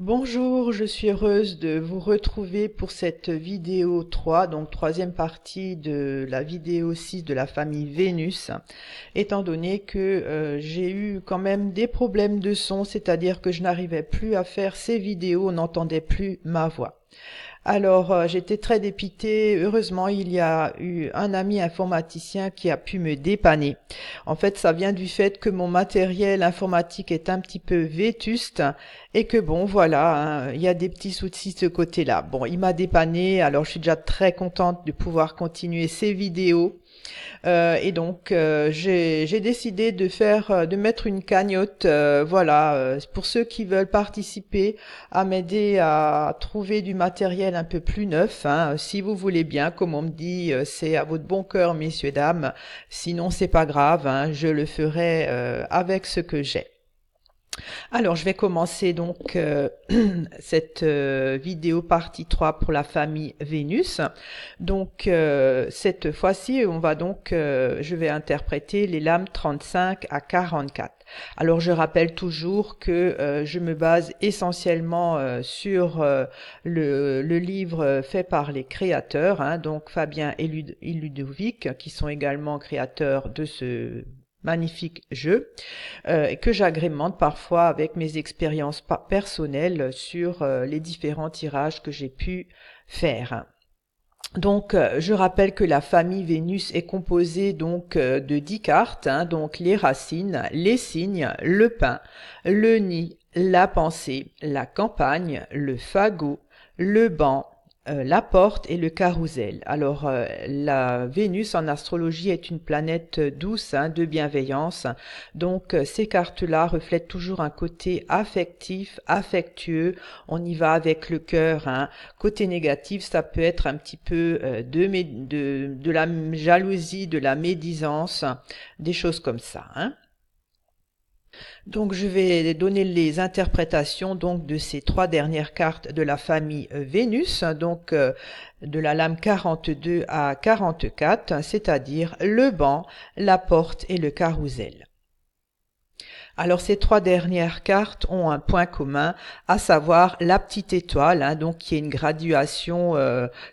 Bonjour, je suis heureuse de vous retrouver pour cette vidéo 3, donc troisième partie de la vidéo 6 de la famille Vénus, étant donné que j'ai eu quand même des problèmes de son, c'est-à-dire que je n'arrivais plus à faire ces vidéos, on n'entendait plus ma voix. Alors, j'étais très dépitée. Heureusement, il y a eu un ami informaticien qui a pu me dépanner. En fait, ça vient du fait que mon matériel informatique est un petit peu vétuste et que bon, voilà, hein, il y a des petits soucis de ce côté-là. Bon, il m'a dépanné, alors je suis déjà très contente de pouvoir continuer ces vidéos. Et donc j'ai décidé de mettre une cagnotte, voilà, pour ceux qui veulent participer à m'aider à trouver du matériel un peu plus neuf, hein. Si vous voulez bien, comme on me dit, c'est à votre bon cœur, messieurs dames. Sinon, c'est pas grave, hein, je le ferai avec ce que j'ai. Alors, je vais commencer donc cette vidéo partie 3 pour la famille Vénus. Donc, cette fois-ci, je vais interpréter les lames 35 à 44. Alors, je rappelle toujours que je me base essentiellement sur le livre fait par les créateurs, hein, donc Fabien et Ludovic, qui sont également créateurs de ce magnifique jeu que j'agrémente parfois avec mes expériences personnelles sur les différents tirages que j'ai pu faire. Donc, je rappelle que la famille Vénus est composée donc de 10 cartes, hein, donc les racines, les signes, le pain, le nid, la pensée, la campagne, le fagot, le banc, la porte et le carrousel. Alors, la Vénus en astrologie est une planète douce, hein, de bienveillance. Donc, ces cartes-là reflètent toujours un côté affectif, affectueux. On y va avec le cœur, hein. Côté négatif, ça peut être un petit peu de la jalousie, de la médisance, des choses comme ça, hein. Donc je vais donner les interprétations donc de ces trois dernières cartes de la famille Vénus, donc de la lame 42 à 44, c'est-à-dire le banc, la porte et le carrousel. Alors ces trois dernières cartes ont un point commun, à savoir la petite étoile, hein, donc qui est une graduation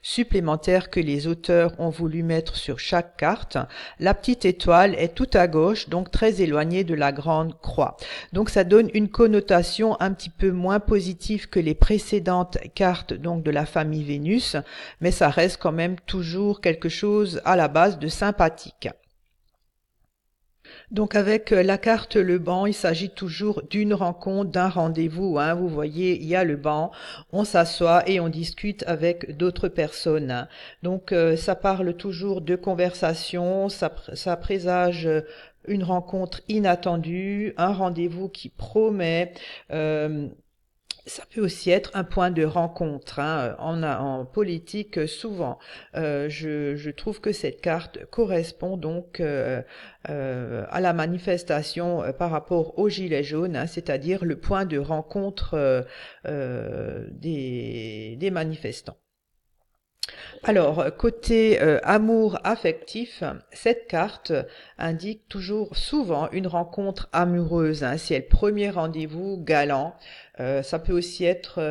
supplémentaire que les auteurs ont voulu mettre sur chaque carte. La petite étoile est tout à gauche, donc très éloignée de la grande croix. Donc ça donne une connotation un petit peu moins positive que les précédentes cartes donc de la famille Vénus, mais ça reste quand même toujours quelque chose à la base de sympathique. Donc avec la carte le banc, il s'agit toujours d'une rencontre, d'un rendez-vous, hein. Vous voyez, il y a le banc, on s'assoit et on discute avec d'autres personnes, hein. Donc ça parle toujours de conversation, ça présage une rencontre inattendue, un rendez-vous qui promet. Ça peut aussi être un point de rencontre, hein. En politique, souvent, je trouve que cette carte correspond donc à la manifestation par rapport aux Gilets jaunes, hein, c'est-à-dire le point de rencontre des manifestants. Alors, côté amour affectif, cette carte indique toujours souvent une rencontre amoureuse, hein. C'est le premier rendez-vous galant. Ça peut aussi être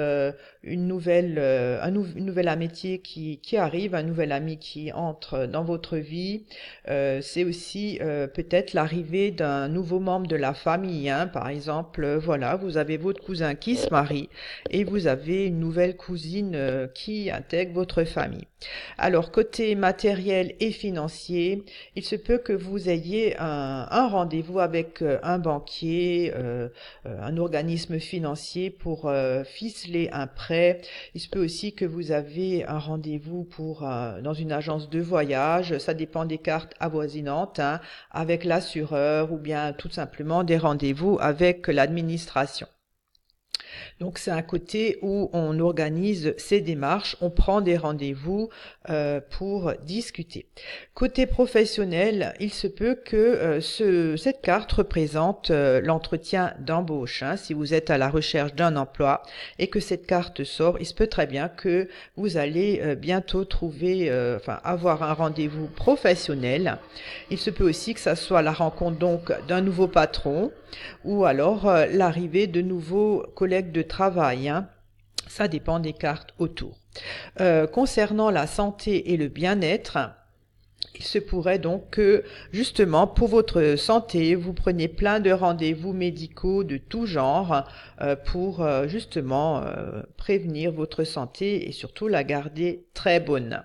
une nouvelle amitié qui arrive, un nouvel ami qui entre dans votre vie. C'est aussi peut-être l'arrivée d'un nouveau membre de la famille, hein. Par exemple, voilà, vous avez votre cousin qui se marie et vous avez une nouvelle cousine qui intègre votre famille. Alors, côté matériel et financier, il se peut que vous ayez un rendez-vous avec un banquier, un organisme financier pour ficeler un prêt. Il se peut aussi que vous avez un rendez-vous dans une agence de voyage. Ça dépend des cartes avoisinantes, hein, avec l'assureur ou bien tout simplement des rendez-vous avec l'administration. Donc c'est un côté où on organise ces démarches, on prend des rendez-vous pour discuter. Côté professionnel, il se peut que cette carte représente l'entretien d'embauche, hein. Si vous êtes à la recherche d'un emploi et que cette carte sort, il se peut très bien que vous allez bientôt avoir un rendez-vous professionnel. Il se peut aussi que ça soit la rencontre donc d'un nouveau patron ou alors l'arrivée de nouveaux collègues de travail, hein. Ça dépend des cartes autour. Concernant la santé et le bien-être, il se pourrait donc que, justement, pour votre santé, vous preniez plein de rendez-vous médicaux de tout genre pour justement prévenir votre santé et surtout la garder très bonne.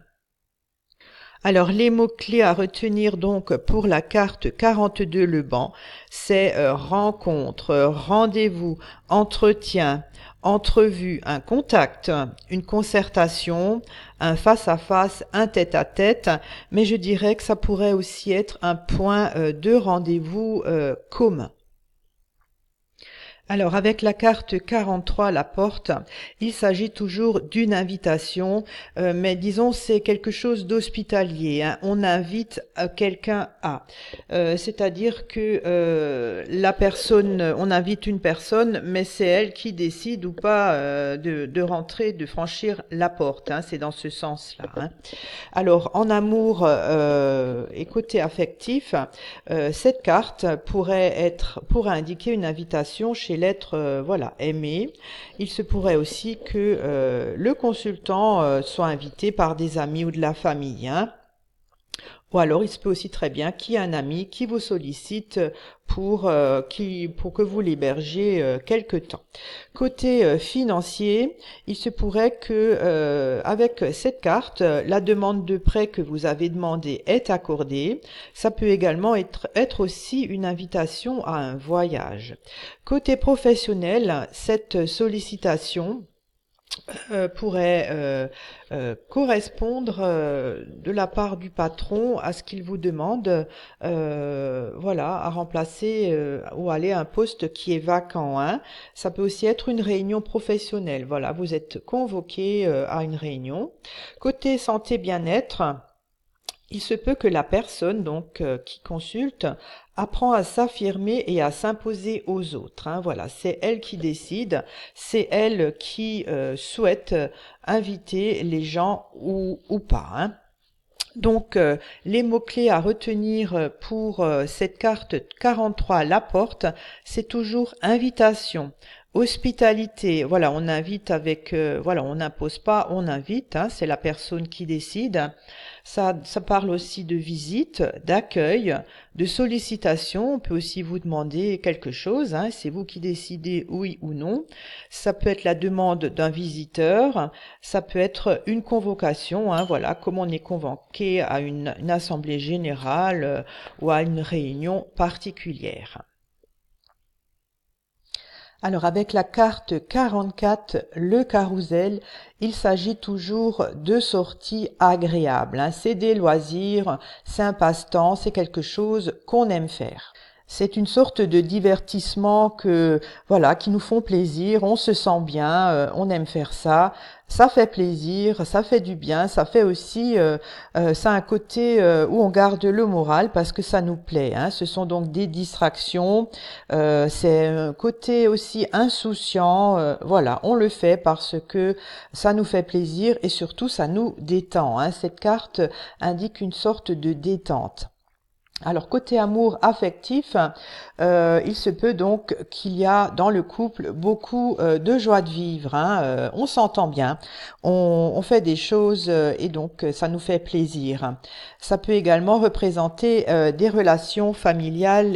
Alors, les mots-clés à retenir donc pour la carte 42 le banc, c'est rencontre, rendez-vous, entretien, entrevue, un contact, une concertation, un face-à-face, un tête-à-tête, mais je dirais que ça pourrait aussi être un point de rendez-vous commun. Alors avec la carte 43, la porte, il s'agit toujours d'une invitation, mais disons c'est quelque chose d'hospitalier, hein. On invite quelqu'un à, c'est-à-dire que la personne, on invite une personne, mais c'est elle qui décide ou pas de rentrer, de franchir la porte, hein. C'est dans ce sens-là, hein. Alors en amour et côté affectif, cette carte pourrait indiquer une invitation chez l'être voilà, aimé. Il se pourrait aussi que le consultant soit invité par des amis ou de la famille, hein. Ou alors, il se peut aussi très bien qu'il y ait un ami qui vous sollicite pour que vous l'hébergiez quelque temps. Côté financier, il se pourrait que avec cette carte, la demande de prêt que vous avez demandée est accordée. Ça peut également être aussi une invitation à un voyage. Côté professionnel, cette sollicitation pourrait correspondre de la part du patron à ce qu'il vous demande, voilà, à remplacer ou aller à un poste qui est vacant, hein. Ça peut aussi être une réunion professionnelle. Voilà, vous êtes convoqué à une réunion. Côté santé bien-être, il se peut que la personne donc qui consulte apprend à s'affirmer et à s'imposer aux autres, hein. Voilà, c'est elle qui décide, c'est elle qui souhaite inviter les gens ou pas, hein. Donc, les mots-clés à retenir pour cette carte 43, la porte, c'est toujours invitation, hospitalité. Voilà, on invite avec, voilà, on n'impose pas, on invite, hein, c'est la personne qui décide. Ça parle aussi de visite, d'accueil, de sollicitation. On peut aussi vous demander quelque chose, hein, c'est vous qui décidez oui ou non. Ça peut être la demande d'un visiteur, ça peut être une convocation, hein, voilà, comme on est convoqué à une assemblée générale ou à une réunion particulière. Alors avec la carte 44, le carrousel, il s'agit toujours de sorties agréables, hein. C'est des loisirs, c'est un passe-temps, c'est quelque chose qu'on aime faire. C'est une sorte de divertissement voilà, qui nous font plaisir, on se sent bien, on aime faire ça. Ça fait plaisir, ça fait du bien, ça fait aussi, ça a un côté où on garde le moral parce que ça nous plaît, hein. Ce sont donc des distractions, c'est un côté aussi insouciant, voilà, on le fait parce que ça nous fait plaisir et surtout ça nous détend, hein. Cette carte indique une sorte de détente. Alors côté amour affectif, il se peut donc qu'il y a dans le couple beaucoup de joie de vivre, hein. On s'entend bien, on fait des choses et donc ça nous fait plaisir. Ça peut également représenter des relations familiales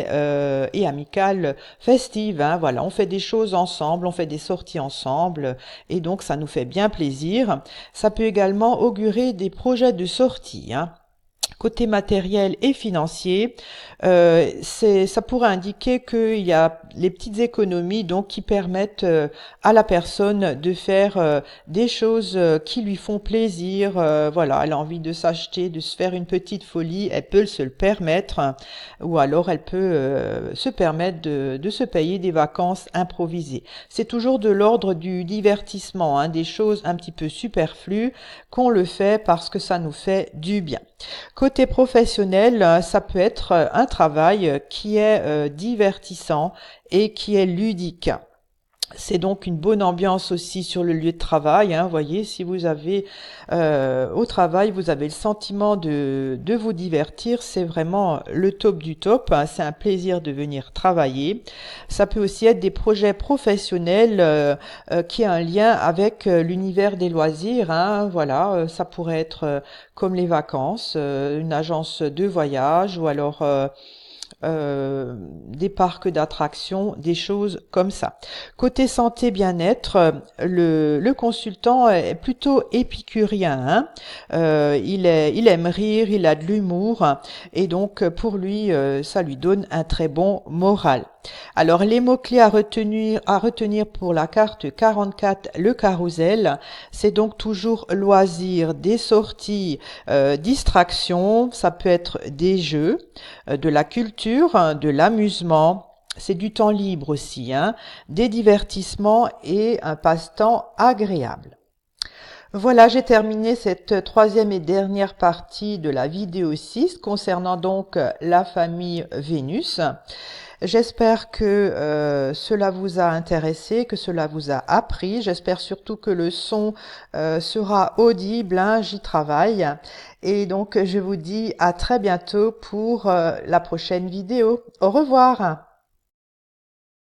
et amicales festives, hein. Voilà, on fait des choses ensemble, on fait des sorties ensemble et donc ça nous fait bien plaisir. Ça peut également augurer des projets de sortie, hein. Côté matériel et financier, ça pourrait indiquer qu'il y a les petites économies donc qui permettent à la personne de faire des choses qui lui font plaisir. Voilà, elle a envie de s'acheter, de se faire une petite folie, elle peut se le permettre, hein, ou alors elle peut se permettre de se payer des vacances improvisées. C'est toujours de l'ordre du divertissement, hein, des choses un petit peu superflues qu'on le fait parce que ça nous fait du bien. Côté professionnel, ça peut être un travail qui est divertissant et qui est ludique. C'est donc une bonne ambiance aussi sur le lieu de travail, hein. Vous voyez, si vous avez au travail, vous avez le sentiment de vous divertir, c'est vraiment le top du top, hein. C'est un plaisir de venir travailler. Ça peut aussi être des projets professionnels qui ont un lien avec l'univers des loisirs, hein. Voilà, ça pourrait être comme les vacances, une agence de voyage ou alors des parcs d'attractions, des choses comme ça. Côté santé bien-être, le consultant est plutôt épicurien, hein. Il aime rire, il a de l'humour et donc pour lui, ça lui donne un très bon moral. Alors les mots-clés à retenir pour la carte 44, le carrousel, c'est donc toujours loisirs, des sorties, distractions, ça peut être des jeux, de la culture, hein, de l'amusement, c'est du temps libre aussi, hein, des divertissements et un passe-temps agréable. Voilà, j'ai terminé cette troisième et dernière partie de la vidéo 6 concernant donc la famille Vénus. J'espère que cela vous a intéressé, que cela vous a appris. J'espère surtout que le son sera audible, hein, j'y travaille. Et donc, je vous dis à très bientôt pour la prochaine vidéo. Au revoir.